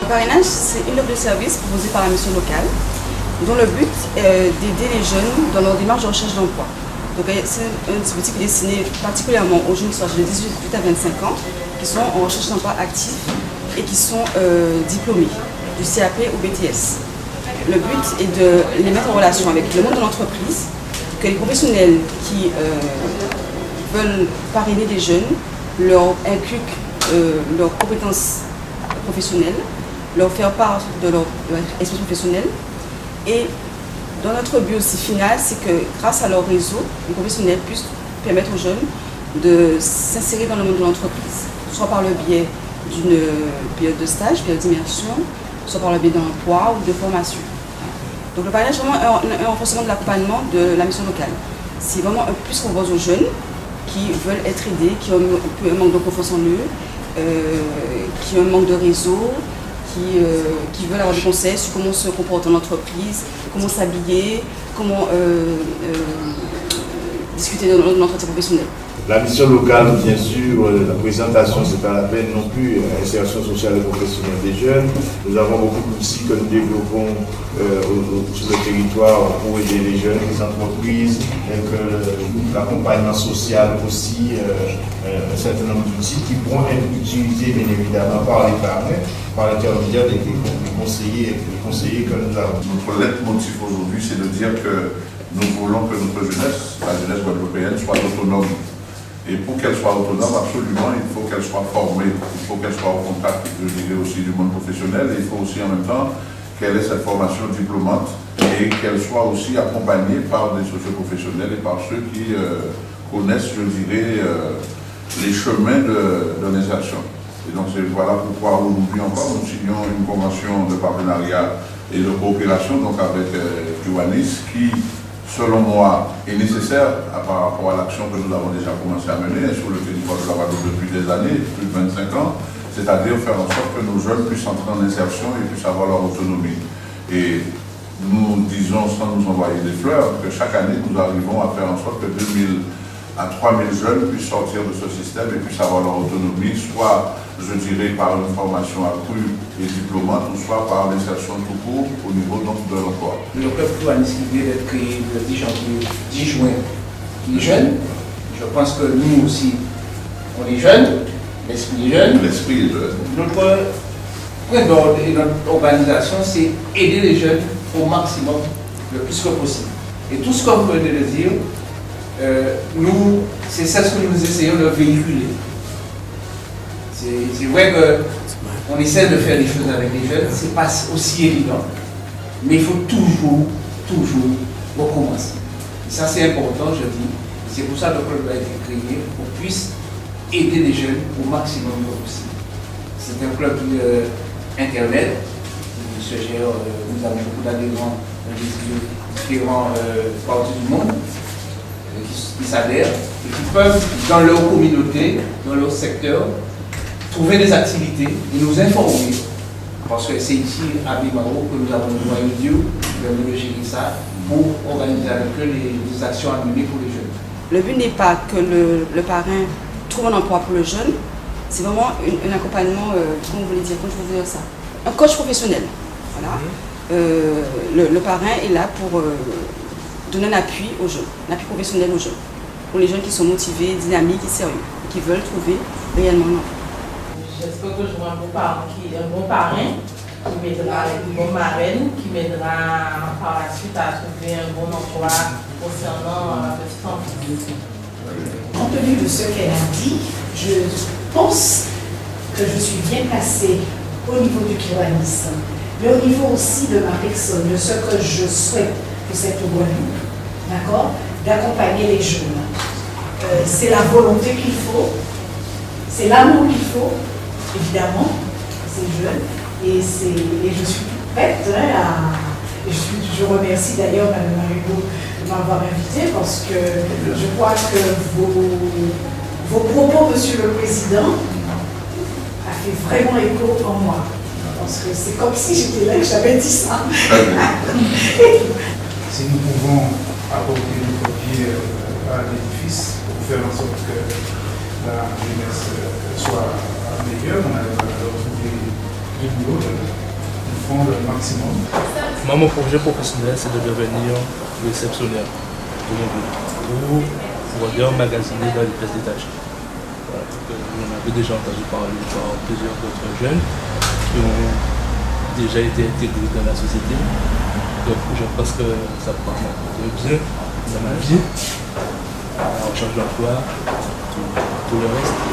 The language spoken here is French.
parrainage, c'est une offre de service proposée par la mission locale, dont le but est d'aider les jeunes dans leur démarche de recherche d'emploi. Donc c'est un dispositif destiné particulièrement aux jeunes qui sont âgés de 18 à 25 ans, qui sont en recherche d'emploi actif et qui sont diplômés du CAP ou BTS. Le but est de les mettre en relation avec le monde de l'entreprise, que les professionnels qui veulent parrainer des jeunes leur inculquent leurs compétences professionnelles, leur faire part de leur expérience professionnelle. Et dans notre but aussi final, c'est que grâce à leur réseau, les professionnels puissent permettre aux jeunes de s'insérer dans le monde de l'entreprise, soit par le biais d'une période de stage, période d'immersion, soit par le biais d'emploi ou de formation. Donc le parrainage est vraiment un renforcement de l'accompagnement de la mission locale. C'est vraiment un plus qu'on propose aux jeunes qui veulent être aidés, qui ont un manque de confiance en eux, qui ont un manque de réseau, qui veulent avoir des conseils sur comment se comporter en entreprise, comment s'habiller, comment discuter dans l'entretien professionnel. La mission locale, bien sûr, la présentation, c'est pas la peine non plus, insertion sociale et professionnelle des jeunes. Nous avons beaucoup d'outils que nous développons sur le territoire pour aider les jeunes, les entreprises, l'accompagnement social aussi, un certain nombre d'outils qui pourront être utilisés bien évidemment par les parrains, par l'intermédiaire des conseillers que nous avons. Notre leitmotiv aujourd'hui, c'est de dire que nous voulons que notre jeunesse, la jeunesse guadeloupéenne, soit autonome. Et pour qu'elle soit autonome, absolument, il faut qu'elle soit formée, il faut qu'elle soit au contact, je dirais aussi, du monde professionnel, et il faut aussi en même temps qu'elle ait cette formation diplômante et qu'elle soit aussi accompagnée par des socioprofessionnels et par ceux qui connaissent, je dirais, les chemins de l'insertion. Et donc voilà pourquoi aujourd'hui encore, nous signons une convention de partenariat et de coopération donc avec Kiwanis qui, selon moi, est nécessaire par rapport à l'action que nous avons déjà commencé à mener sur le territoire de la Guadeloupe depuis des années, plus de 25 ans, c'est-à-dire faire en sorte que nos jeunes puissent entrer en insertion et puissent avoir leur autonomie. Et nous disons, sans nous envoyer des fleurs, que chaque année, nous arrivons à faire en sorte que 2000 à 3000 jeunes puissent sortir de ce système et puissent avoir leur autonomie, soit, je dirais, par une formation accrue et diplômante, ou soit par l'insertion tout court au niveau donc, de l'emploi. Le club Kiwanis qui vient d'être créé le 10 juin, il est jeune. Je pense que nous aussi, on est jeunes, l'esprit est jeune. L'esprit est jeune. Notre point d'ordre et notre organisation, c'est aider les jeunes au maximum, le plus que possible. Et tout ce que vous venez de dire, nous, c'est ça ce que nous essayons de véhiculer. C'est vrai qu'on essaie de faire des choses avec les jeunes, c'est pas aussi évident, mais il faut toujours recommencer. Et ça c'est important, je dis. C'est pour ça que le club a été créé, pour qu'on puisse aider les jeunes au maximum possible. C'est un club internet, qui se gère, nous avons beaucoup d'adhérents dans différents parties du monde, qui s'adhèrent et qui peuvent, dans leur communauté, dans leur secteur, trouver des activités et nous informer. Parce que c'est ici, à Bimaro, que nous avons le noyau Dieu, qui va nous gérer ça, pour organiser avec eux les actions à mener pour les jeunes. Le but n'est pas que le parrain trouve un emploi pour le jeune, c'est vraiment un accompagnement, comment vous voulez dire, comment je peux vous dire ça, un coach professionnel. Voilà. Le parrain est là pour donner un appui aux jeunes, un appui professionnel aux jeunes, pour les jeunes qui sont motivés, dynamiques et sérieux, qui veulent trouver réellement un emploi. J'espère que j'aurai un bon parrain qui m'aidera, une bonne marraine qui m'aidera par la suite à trouver un bon emploi concernant la petite enfance. Compte tenu de ce qu'elle a dit, je pense que je suis bien placée au niveau du Kiwanis, mais au niveau aussi de ma personne, de ce que je souhaite pour cette Guadeloupe, d'accord, d'accompagner les jeunes. C'est la volonté qu'il faut, c'est l'amour qu'il faut, évidemment, ces jeunes, et je suis prête je remercie d'ailleurs Mme Marigot de m'avoir invitée parce que je crois que vos propos, Monsieur le Président, a fait vraiment écho en moi. Parce que c'est comme si j'étais là et que j'avais dit ça. Si nous pouvons apporter notre pied à l'édifice pour faire en sorte que la jeunesse soit meilleure, on a retrouvé du boulot. maximum. Moi, mon projet professionnel, c'est de devenir réceptionnaire de mon ville ou vendeur magasinier dans les pièces détachées. Voilà. On avait déjà entendu parler par plusieurs autres jeunes qui ont déjà été intégrés dans la société. Donc je pense que ça pourra m'apporter bien dans ma vie, la recherche d'emploi, tout le reste.